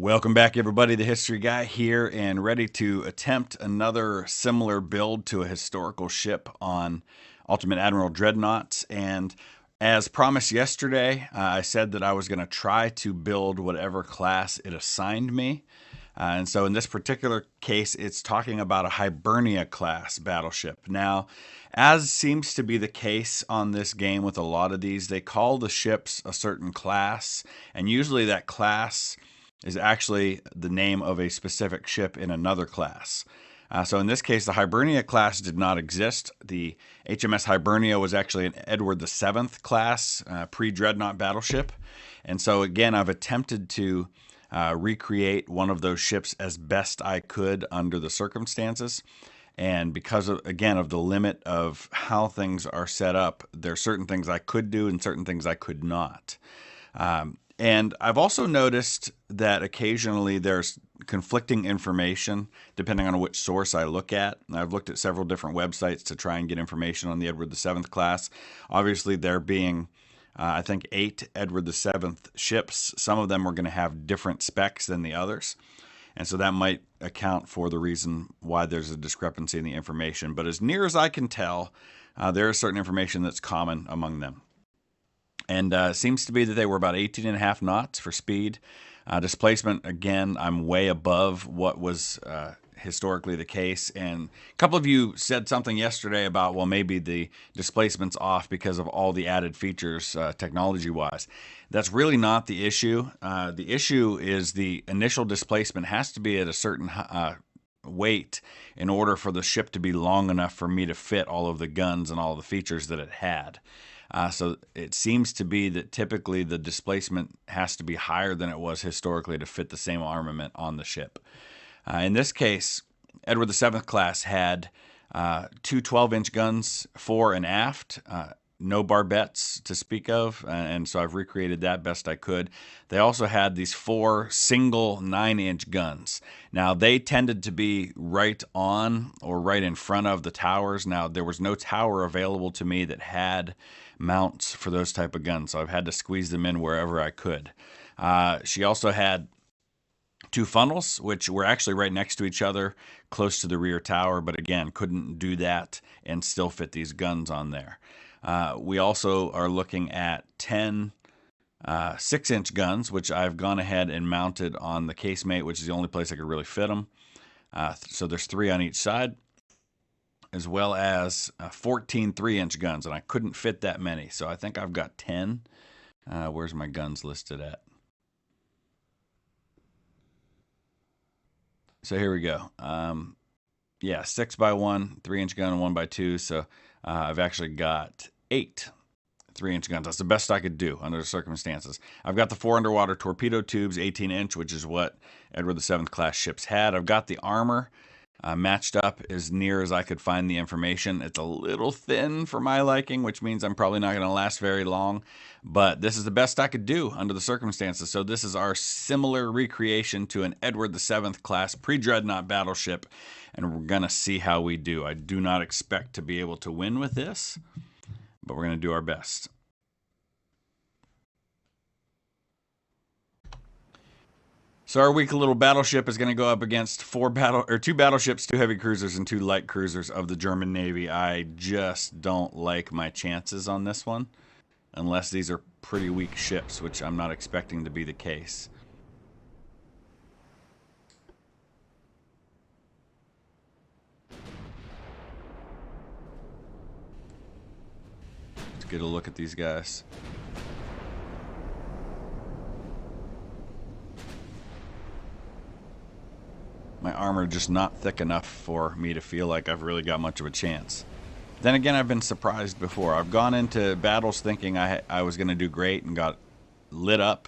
Welcome back, everybody. The History Guy here, and ready to attempt another similar build to a historical ship on Ultimate Admiral Dreadnoughts. And as promised yesterday, I said that I was going to try to build whatever class it assigned me. And so in this particular case, it's talking about a Hibernia class battleship. Now, as seems to be the case on this game with a lot of these, they call the ships a certain class, and usually that class is actually the name of a specific ship in another class. So in this case, the Hibernia class did not exist. The HMS Hibernia was actually an Edward VII class pre-Dreadnought battleship. And so again, I've attempted to recreate one of those ships as best I could under the circumstances. And because of, again, of the limit of how things are set up, there are certain things I could do and certain things I could not. And I've also noticed that occasionally there's conflicting information depending on which source I look at. I've looked at several different websites to try and get information on the Edward VII class. Obviously, there being, I think, 8 Edward VII ships. Some of them are going to have different specs than the others. And so that might account for the reason why there's a discrepancy in the information. But as near as I can tell, there is certain information that's common among them. And it seems to be that they were about 18.5 knots for speed. Displacement, again, I'm way above what was historically the case. And a couple of you said something yesterday about, well, maybe the displacement's off because of all the added features technology-wise. That's really not the issue. The issue is the initial displacement has to be at a certain weight in order for the ship to be long enough for me to fit all of the guns and all the features that it had. So it seems to be that typically the displacement has to be higher than it was historically to fit the same armament on the ship. In this case, Edward VII class had 2 12-inch guns fore and aft, no barbettes to speak of, and so I've recreated that best I could. They also had these 4 single 9-inch guns. Now, they tended to be right on or right in front of the towers. Now, there was no tower available to me that had mounts for those type of guns, so I've had to squeeze them in wherever I could. She also had 2 funnels, which were actually right next to each other, close to the rear tower, but again, couldn't do that and still fit these guns on there. We also are looking at 10 6-inch guns, which I've gone ahead and mounted on the casemate, which is the only place I could really fit them. So there's 3 on each side, as well as 14 3-inch guns, and I couldn't fit that many, so I think I've got 10. Where's my guns listed at? So here we go. Yeah, 6x1 3-inch gun and 1x2, so I've actually got 8 3-inch guns. That's the best I could do under the circumstances. I've got the 4 underwater torpedo tubes, 18-inch, which is what Edward VII class ships had. I've got the armor matched up as near as I could find the information. It's a little thin for my liking, which means I'm probably not going to last very long, but this is the best I could do under the circumstances. So this is our similar recreation to an Edward VII class pre-Dreadnought battleship, and we're going to see how we do. I do not expect to be able to win with this, but we're going to do our best. So our weak little battleship is going to go up against 2 battleships, 2 heavy cruisers, and 2 light cruisers of the German Navy. I just don't like my chances on this one, unless these are pretty weak ships, which I'm not expecting to be the case. Let's get a look at these guys. My armor just not thick enough for me to feel like I've really got much of a chance. Then again, I've been surprised before. I've gone into battles thinking I was going to do great and got lit up.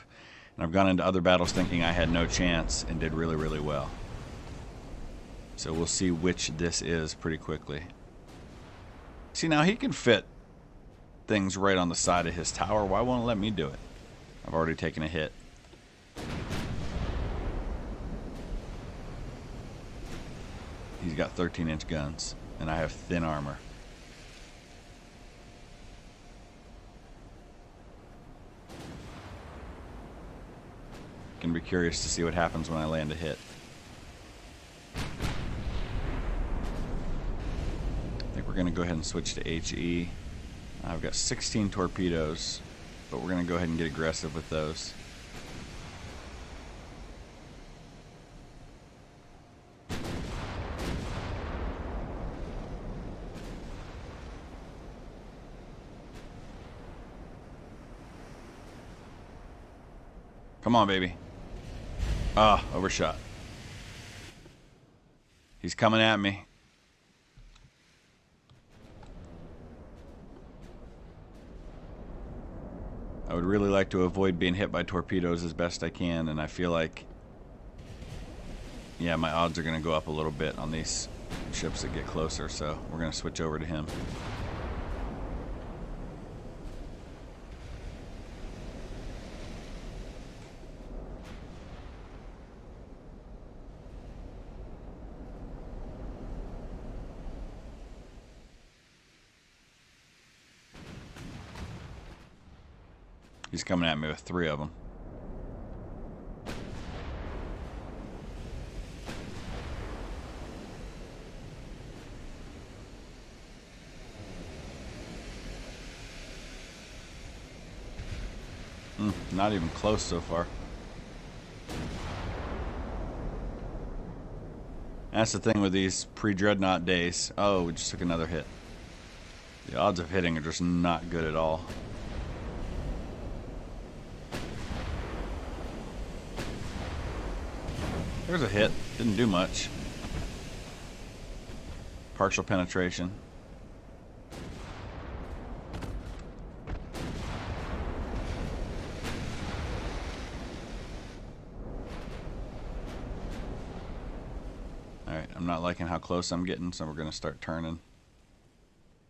And I've gone into other battles thinking I had no chance and did really, really well. So we'll see which this is pretty quickly. See, now he can fit things right on the side of his tower. Why won't it let me do it? I've already taken a hit. He's got 13-inch guns, and I have thin armor. Gonna be curious to see what happens when I land a hit. I think we're gonna go ahead and switch to HE. I've got 16 torpedoes, but we're gonna go ahead and get aggressive with those. Come on, baby. Ah, overshot. He's coming at me. I would really like to avoid being hit by torpedoes as best I can, and I feel like, yeah, my odds are going to go up a little bit on these ships that get closer, so we're going to switch over to him. He's coming at me with 3 of them. Not even close so far. That's the thing with these pre-Dreadnought days. Oh, we just took another hit. The odds of hitting are just not good at all. There's a hit. Didn't do much. Partial penetration. Alright, I'm not liking how close I'm getting, so we're going to start turning.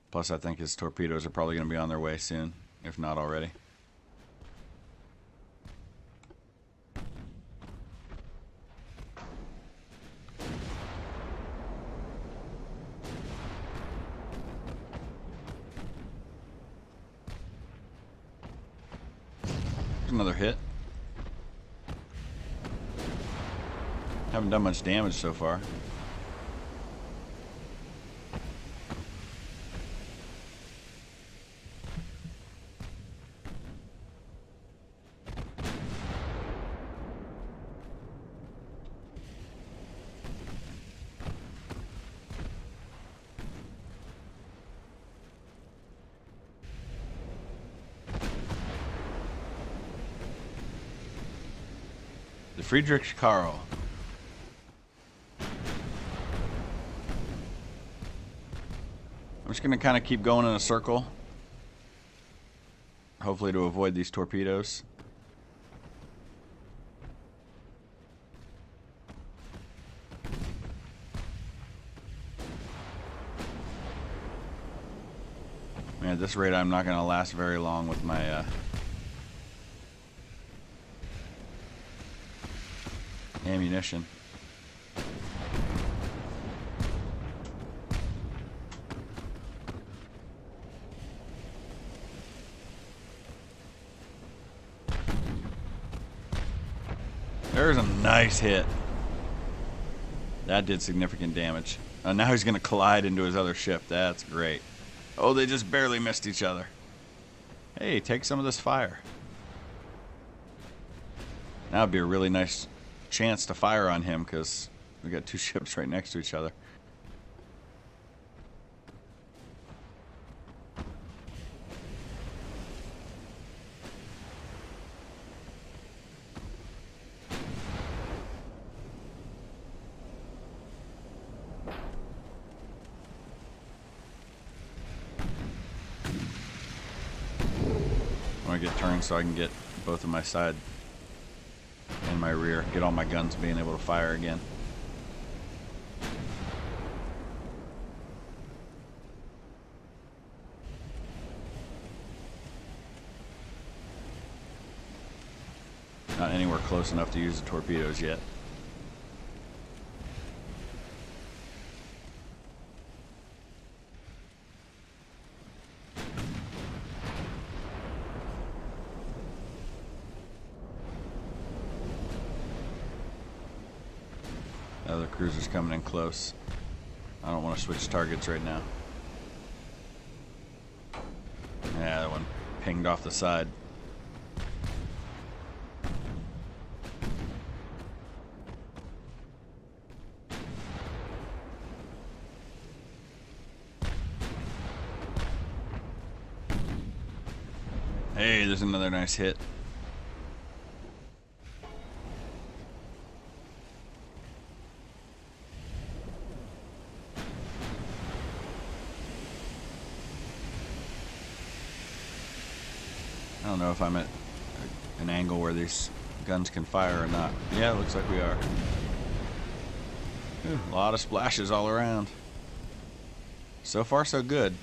Plus, I think his torpedoes are probably going to be on their way soon, if not already. Another hit. Haven't done much damage so far. The Friedrich Karl. I'm just going to kind of keep going in a circle. Hopefully to avoid these torpedoes. Man, at this rate I'm not going to last very long with my ammunition. There's a nice hit. That did significant damage. Now he's going to collide into his other ship. That's great. Oh, they just barely missed each other. Hey, take some of this fire. That would be a really nice chance to fire on him because we got 2 ships right next to each other. I want to get turned so I can get both of my side and my rear, get all my guns being able to fire again. Not anywhere close enough to use the torpedoes yet. Other cruiser's coming in close. I don't want to switch targets right now. Yeah, that one pinged off the side. Hey, there's another nice hit. I don't know if I'm at an angle where these guns can fire or not. Yeah, it looks like we are. Ooh, a lot of splashes all around. So far, so good.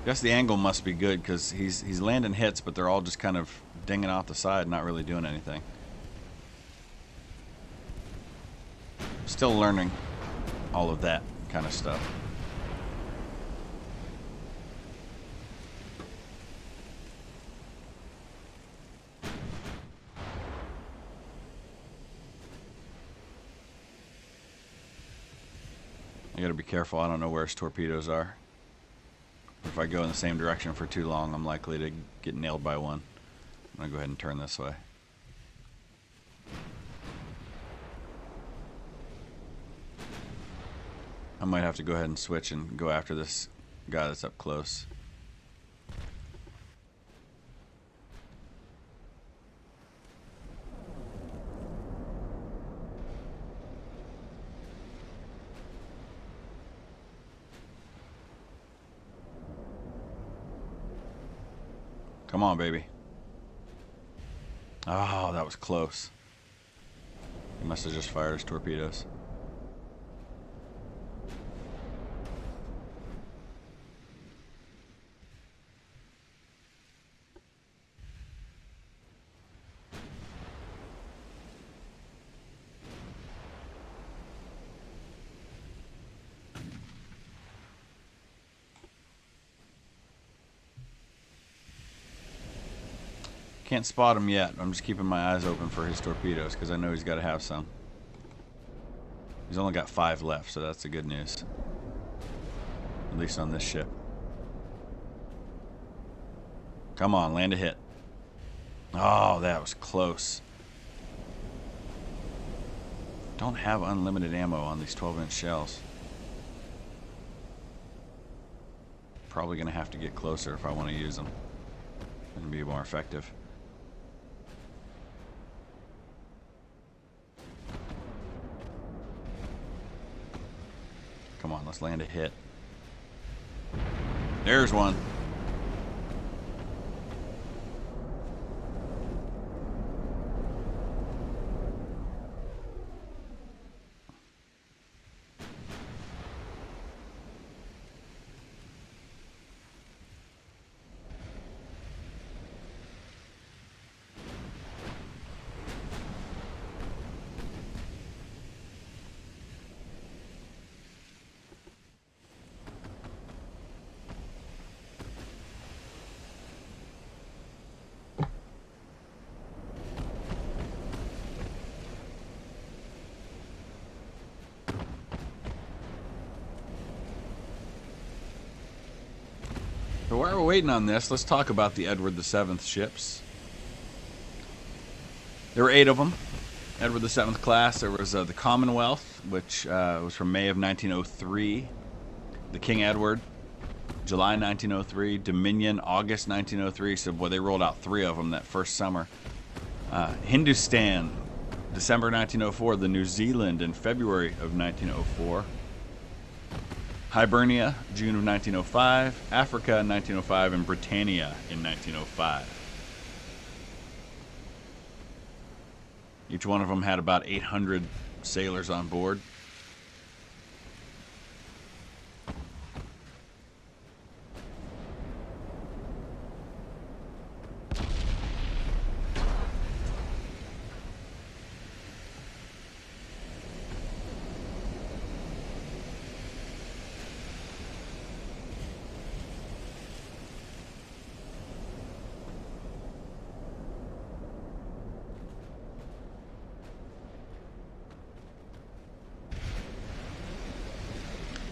Guess the angle must be good because he's landing hits, but they're all just kind of dinging off the side, not really doing anything. Still learning all of that kind of stuff. I gotta be careful. I don't know where his torpedoes are. If I go in the same direction for too long, I'm likely to get nailed by one. I'm gonna go ahead and turn this way. I might have to go ahead and switch and go after this guy that's up close. Come on, baby. Oh, that was close. He must have just fired his torpedoes. Can't spot him yet. I'm just keeping my eyes open for his torpedoes because I know he's got to have some. He's only got 5 left, so that's the good news. At least on this ship. Come on, land a hit. Oh, that was close. Don't have unlimited ammo on these 12-inch shells. Probably going to have to get closer if I want to use them and be more effective. Come on, let's land a hit. There's one. So while we're waiting on this, let's talk about the Edward VII ships. There were 8 of them. Edward VII class. There was the Commonwealth, which was from May of 1903. The King Edward, July 1903. Dominion, August 1903. So boy, they rolled out 3 of them that first summer. Hindustan, December 1904. The New Zealand in February of 1904. Hibernia, June of 1905, Africa in 1905, and Britannia in 1905. Each one of them had about 800 sailors on board.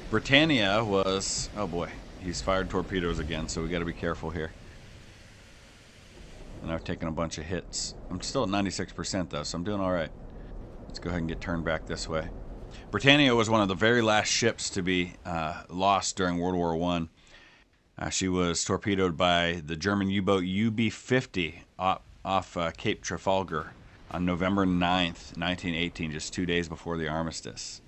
Britannia was, oh boy, he's fired torpedoes again, so we got to be careful here. And I've taken a bunch of hits. I'm still at 96% though, so I'm doing all right. Let's go ahead and get turned back this way. Britannia was one of the very last ships to be lost during World War I. She was torpedoed by the German U-boat UB-50 off Cape Trafalgar on November 9th, 1918, just 2 days before the armistice.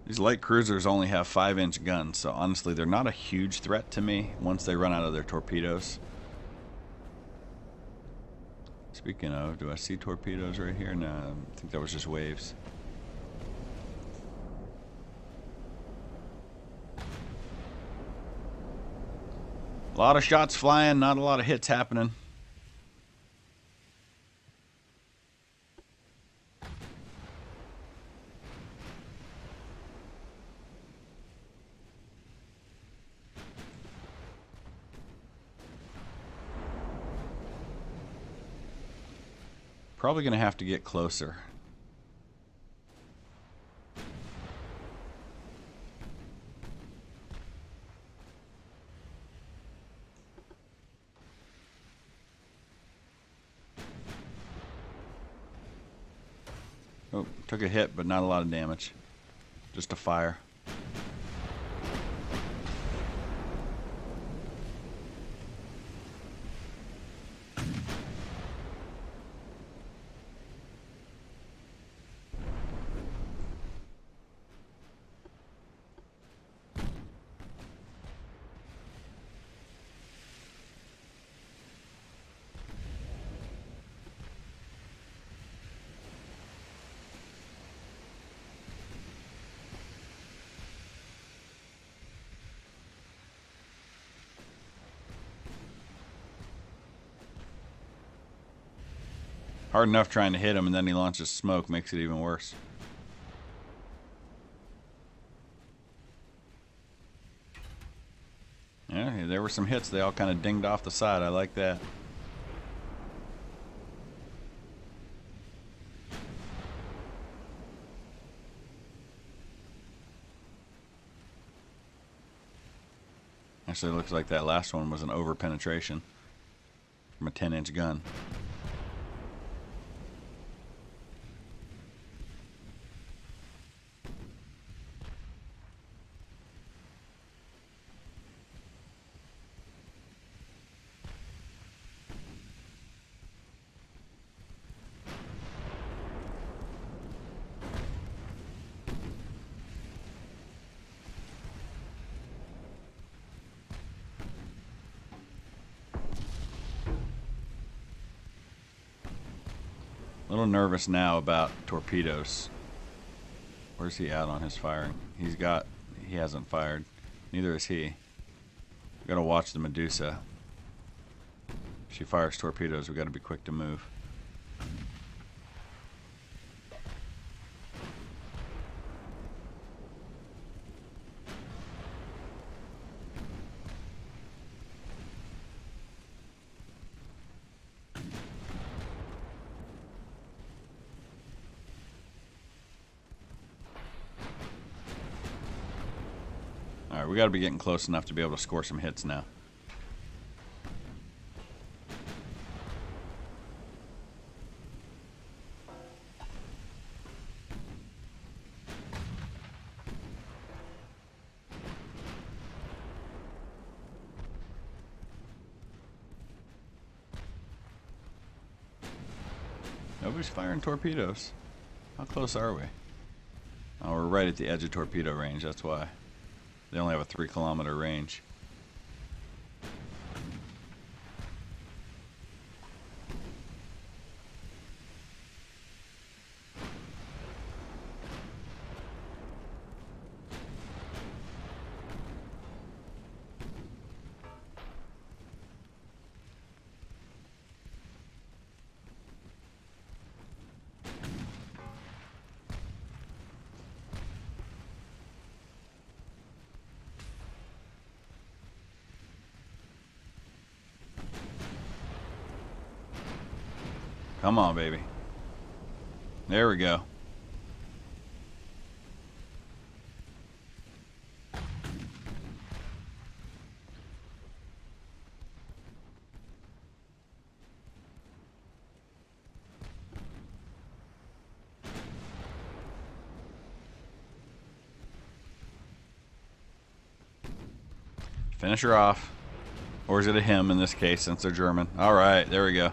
These light cruisers only have 5-inch guns, so honestly they're not a huge threat to me once they run out of their torpedoes. Speaking of, do I see torpedoes right here? No, I think that was just waves. A lot of shots flying, not a lot of hits happening. Probably going to have to get closer. Oh, took a hit, but not a lot of damage. Just a fire. Hard enough trying to hit him, and then he launches smoke, makes it even worse. Yeah, there were some hits. They all kind of dinged off the side. I like that. Actually, it looks like that last one was an over penetration from a 10-inch gun. A little nervous now about torpedoes. Where's he at on his firing? He hasn't fired. Neither is he. We gotta watch the Medusa. If she fires torpedoes, we gotta be quick to move. Alright, we gotta be getting close enough to be able to score some hits now. Nobody's firing torpedoes. How close are we? Oh, we're right at the edge of torpedo range, that's why. They only have a 3-kilometer range. Come on, baby. There we go. Finish her off. Or is it a him in this case since they're German? Alright, there we go.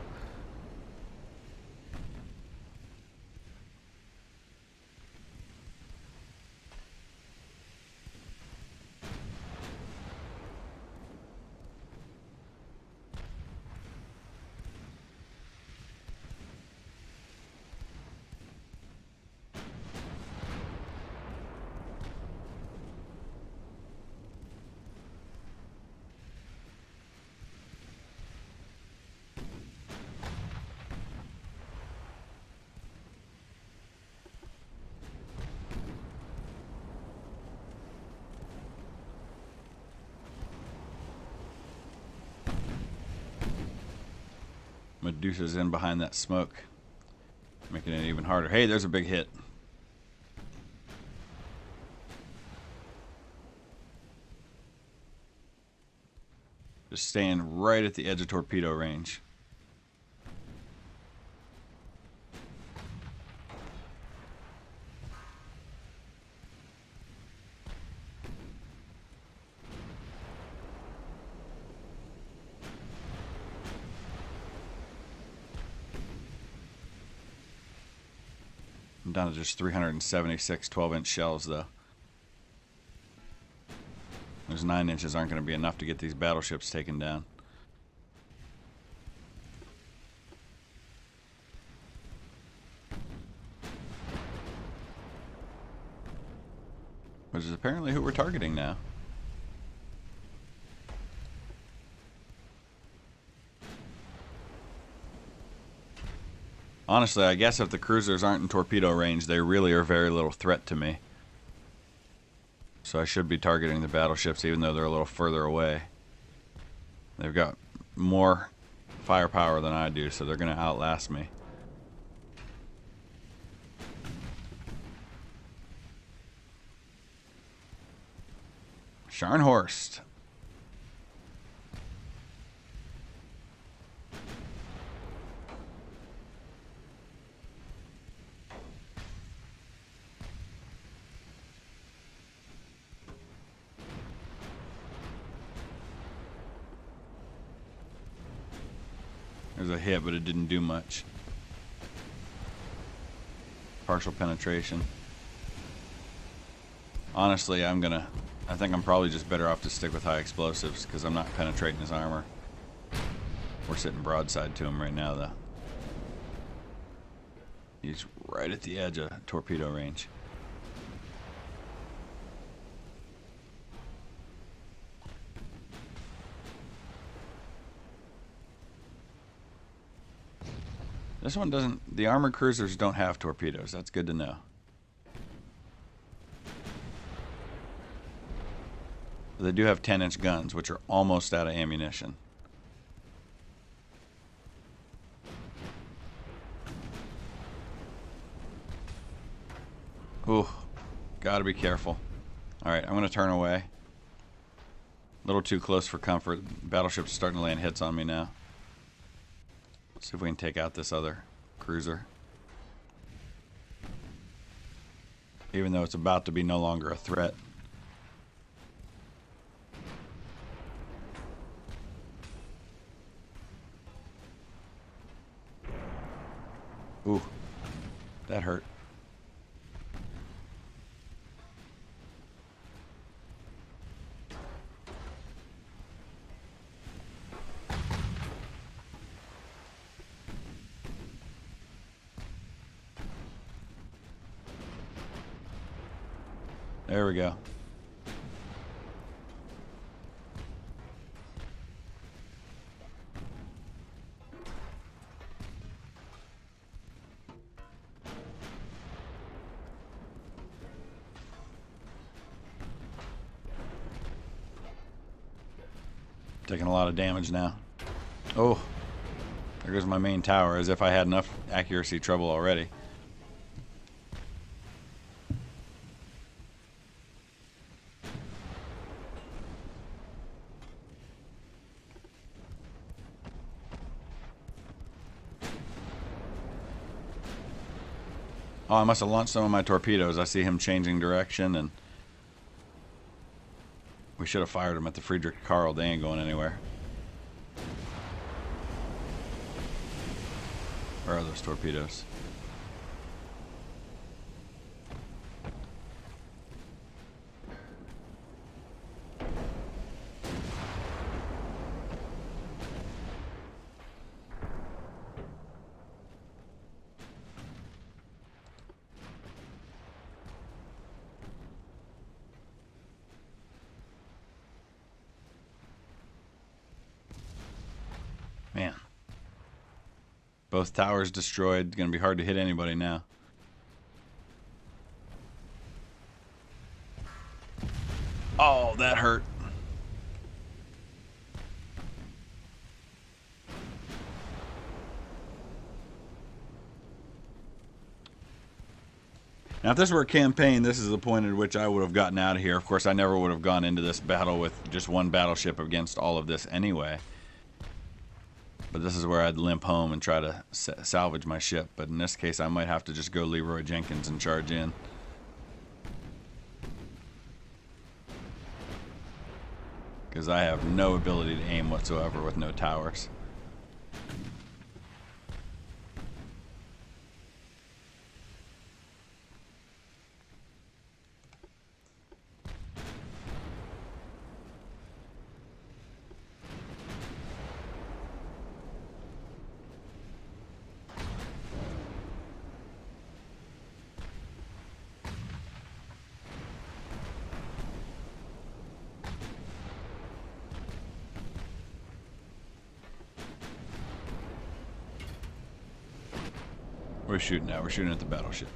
Medusa's in behind that smoke, making it even harder. Hey, there's a big hit. Just staying right at the edge of torpedo range. I'm down to just 376 12-inch shells, though. Those 9 inches aren't going to be enough to get these battleships taken down. Which is apparently who we're targeting now. Honestly, I guess if the cruisers aren't in torpedo range, they really are very little threat to me. So I should be targeting the battleships even though they're a little further away. They've got more firepower than I do, so they're going to outlast me. Scharnhorst. There's a hit, but it didn't do much. Partial penetration. Honestly, I think I'm probably just better off to stick with high explosives because I'm not penetrating his armor. We're sitting broadside to him right now, though. He's right at the edge of torpedo range. This one doesn't... The armored cruisers don't have torpedoes. That's good to know. They do have 10-inch guns, which are almost out of ammunition. Ooh, gotta be careful. Alright, I'm gonna turn away. A little too close for comfort. Battleship's starting to land hits on me now. Let's see if we can take out this other cruiser. Even though it's about to be no longer a threat. Ooh, that hurt. There we go. Taking a lot of damage now. Oh, There goes my main tower, as if I had enough accuracy trouble already. Oh, I must have launched some of my torpedoes. I see him changing direction, and we should have fired them at the Friedrich Karl. They ain't going anywhere. Where are those torpedoes? Man. Both towers destroyed. Gonna be hard to hit anybody now. Oh, that hurt. Now, if this were a campaign, this is the point at which I would have gotten out of here. Of course, I never would have gone into this battle with just one battleship against all of this anyway. But this is where I'd limp home and try to salvage my ship. But in this case, I might have to just go Leroy Jenkins and charge in. Because I have no ability to aim whatsoever with no towers. We're shooting at? We're shooting at the battleship.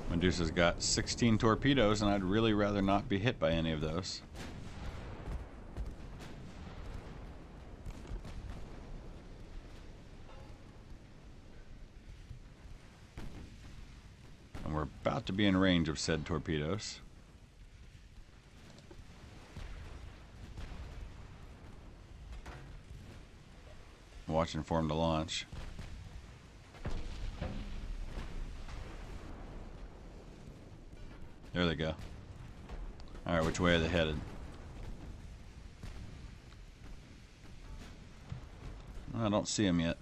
Medusa's got 16 torpedoes, and I'd really rather not be hit by any of those. And we're about to be in range of said torpedoes. Watching for them to launch. There they go. Alright, which way are they headed? I don't see them yet.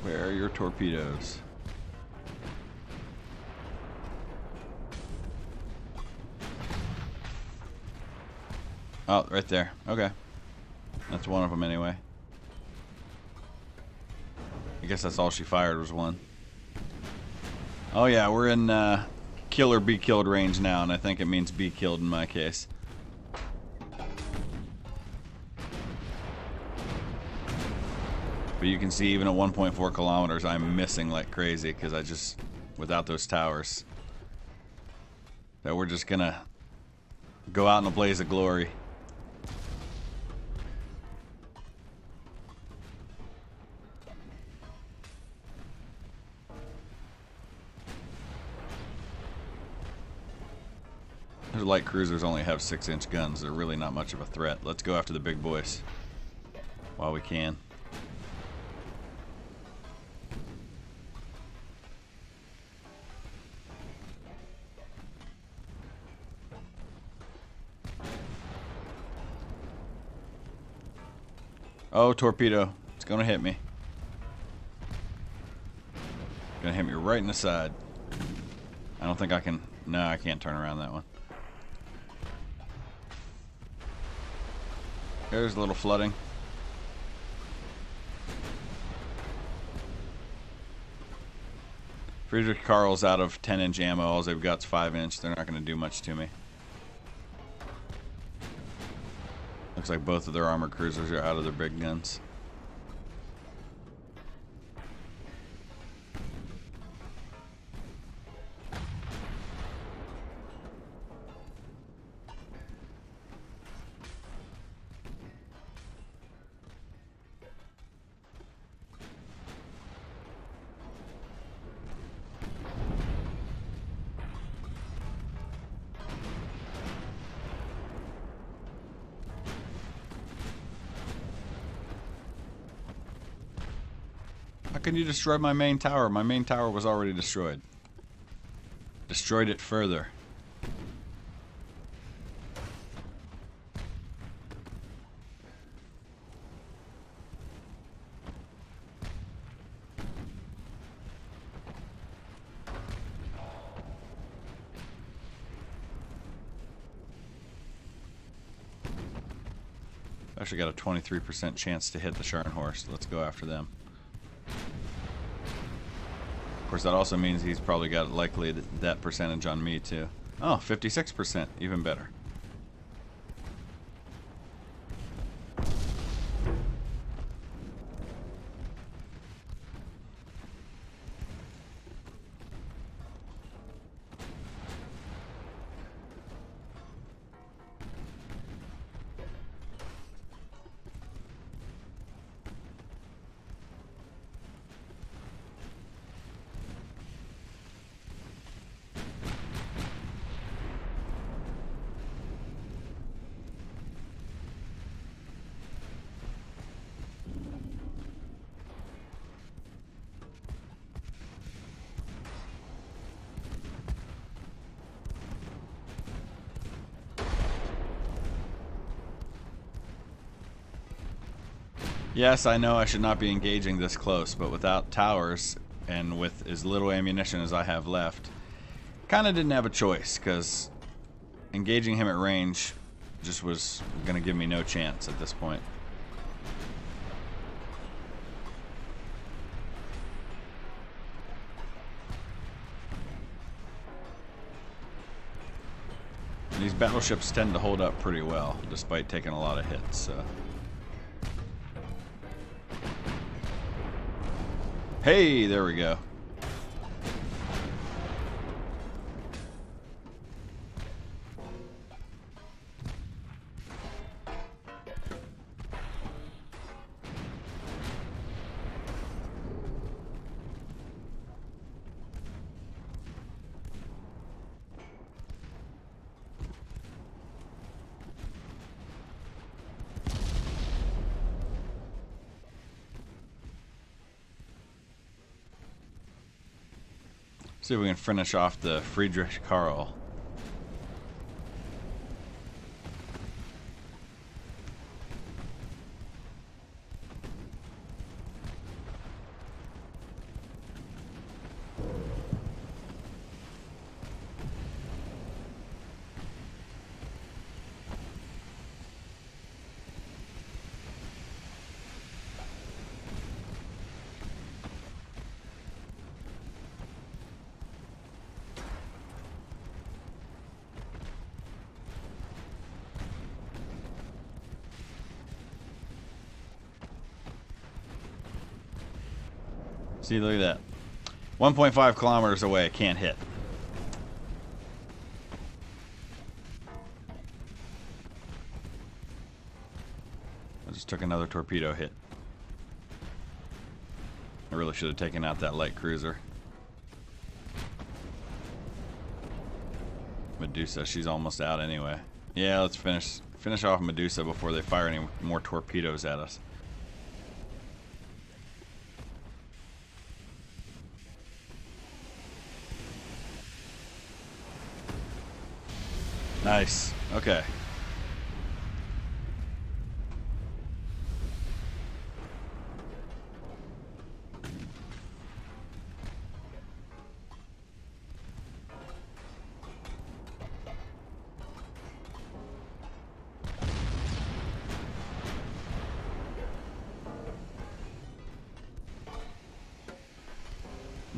Where are your torpedoes? Oh, right there. Okay. That's one of them anyway. I guess that's all she fired was one. Oh yeah, we're in kill or be killed range now, and I think it means be killed in my case. But you can see even at 1.4 kilometers, I'm missing like crazy because I just, without those towers, that we're just gonna go out in a blaze of glory. Those light cruisers only have 6-inch guns. They're really not much of a threat. Let's go after the big boys while we can. Oh, torpedo. It's gonna hit me. Gonna hit me right in the side. I don't think I can. No, I can't turn around that one. There's a little flooding. Friedrich Karl's out of 10-inch ammo. All they've got's 5-inch. They're not going to do much to me. Looks like both of their armored cruisers are out of their big guns. How can you destroy my main tower? My main tower was already destroyed. Destroyed it further. Actually got a 23% chance to hit the Scharnhorst. Let's go after them. Of course, that also means he's probably got likely that percentage on me, too. Oh, 56%. Even better. Yes, I know I should not be engaging this close, but without towers and with as little ammunition as I have left, kind of didn't have a choice, because engaging him at range just was going to give me no chance at this point. And these battleships tend to hold up pretty well, despite taking a lot of hits, so... Hey, there we go. See if we can finish off the Friedrich Karl. See, look at that. 1.5 kilometers away, can't hit. I just took another torpedo hit. I really should have taken out that light cruiser. Medusa, she's almost out anyway. Yeah, let's finish off Medusa before they fire any more torpedoes at us. Nice. Okay.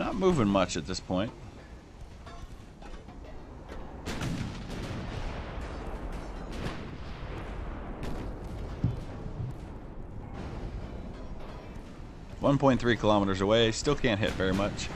not moving much at this point. .3 kilometers away, still can't hit very much.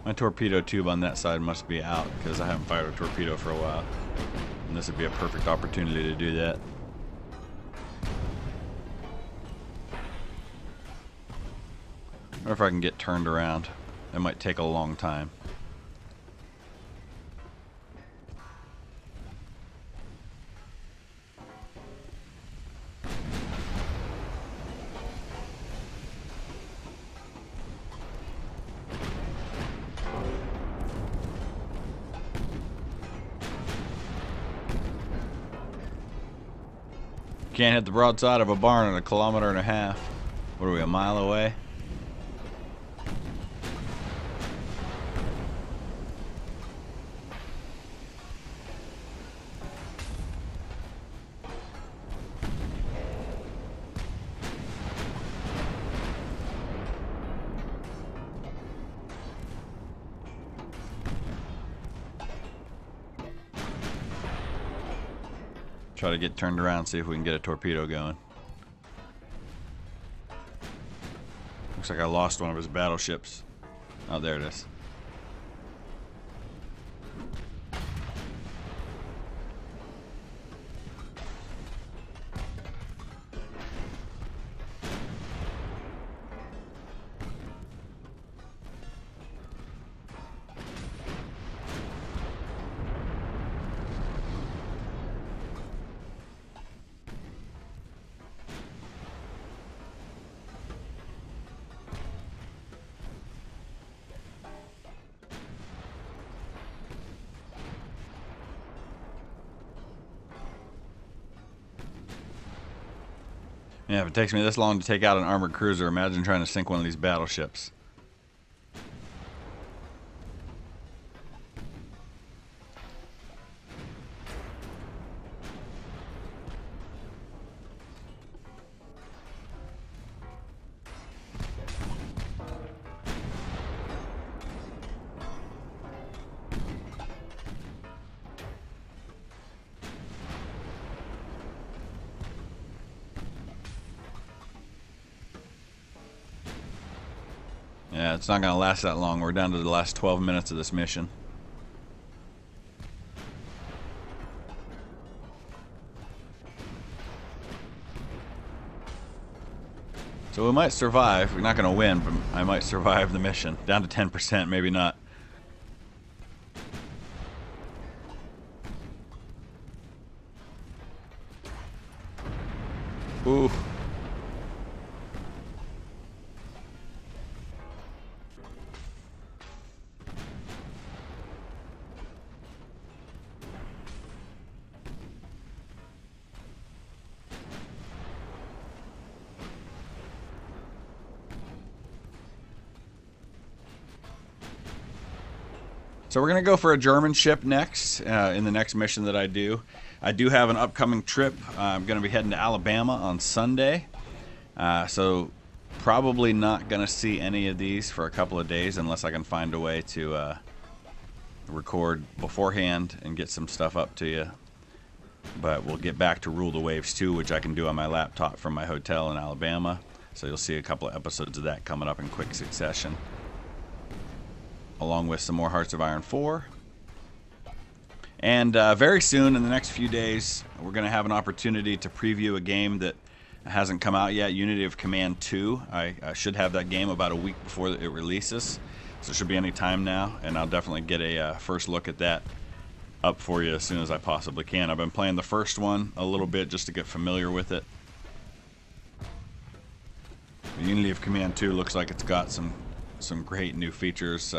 My torpedo tube on that side must be out because I haven't fired a torpedo for a while. And this would be a perfect opportunity to do that. I wonder if I can get turned around. It might take a long time. Can't hit the broadside of a barn in 1.5 kilometers. What are we, a mile away? Try to get turned around, see if we can get a torpedo going. Looks like I lost one of his battleships. Oh, there it is. Yeah, if it takes me this long to take out an armored cruiser, imagine trying to sink one of these battleships. Yeah, it's not going to last that long. We're down to the last 12 minutes of this mission. So we might survive. We're not going to win, but I might survive the mission. Down to 10%, maybe not. Ooh. So we're going to go for a German ship next, in the next mission that I do. I do have an upcoming trip. I'm going to be heading to Alabama on Sunday. So probably not going to see any of these for a couple of days unless I can find a way to record beforehand and get some stuff up to you. But we'll get back to Rule the Waves 2, which I can do on my laptop from my hotel in Alabama. So you'll see a couple of episodes of that coming up in quick succession, along with some more Hearts of Iron 4. And very soon, in the next few days, we're going to have an opportunity to preview a game that hasn't come out yet, Unity of Command 2. I should have that game about a week before it releases, so it should be any time now, and I'll definitely get a first look at that up for you as soon as I possibly can. I've been playing the first one a little bit just to get familiar with it. Unity of Command 2 looks like it's got some great new features.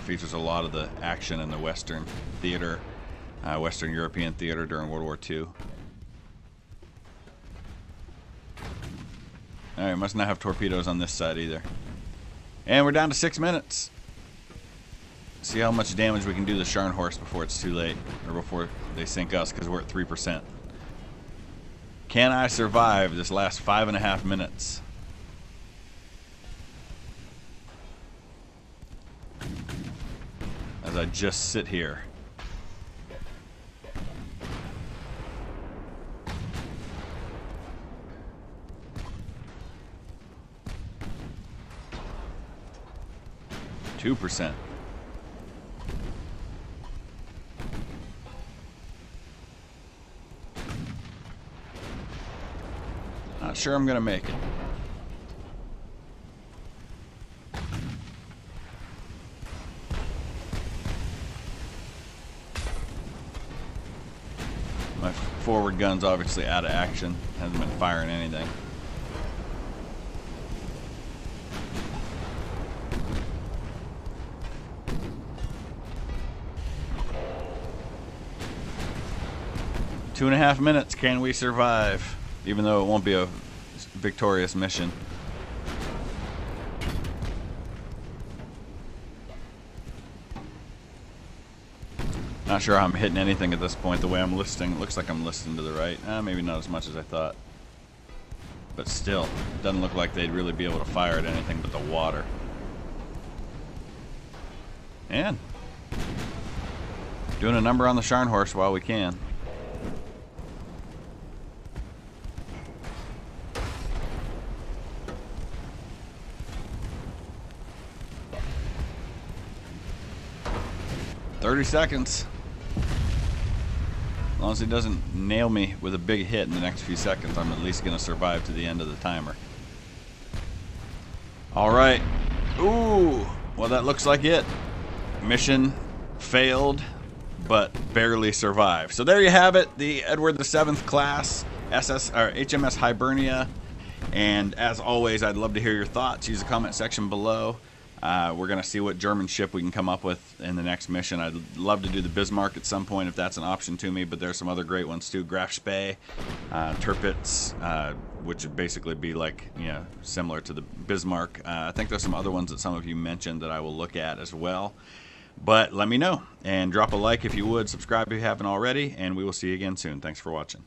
Features a lot of the action in the Western theater, Western European theater during World War II. Alright, must not have torpedoes on this side either. And we're down to 6 minutes. See how much damage we can do the Scharnhorst before it's too late, or before they sink us, because we're at 3%. Can I survive this last 5.5 minutes? As I just sit here. %. Not sure I'm gonna make it. My forward gun's obviously out of action. Hasn't been firing anything. Two and a half minutes. Can we survive? Even though it won't be a victorious mission. Not sure how I'm hitting anything at this point. The way I'm listing, it looks like I'm listing to the right. Maybe not as much as I thought. But still, doesn't look like they'd really be able to fire at anything but the water. And doing a number on the Scharnhorst while we can. "30 seconds. As long as he doesn't nail me with a big hit in the next few seconds, I'm at least going to survive to the end of the timer." Alright. Ooh. Well, that looks like it. Mission failed, but barely survived. So there you have it. The Edward VII class HMS Hibernia. And as always, I'd love to hear your thoughts. Use the comment section below. We're going to see what German ship we can come up with in the next mission. I'd love to do the Bismarck at some point if that's an option to me, but there's some other great ones too. Graf Spee, Tirpitz, which would basically be like, you know, similar to the Bismarck. I think there's some other ones that some of you mentioned that I will look at as well. But let me know, and drop a like if you would, subscribe if you haven't already, and we will see you again soon. Thanks for watching.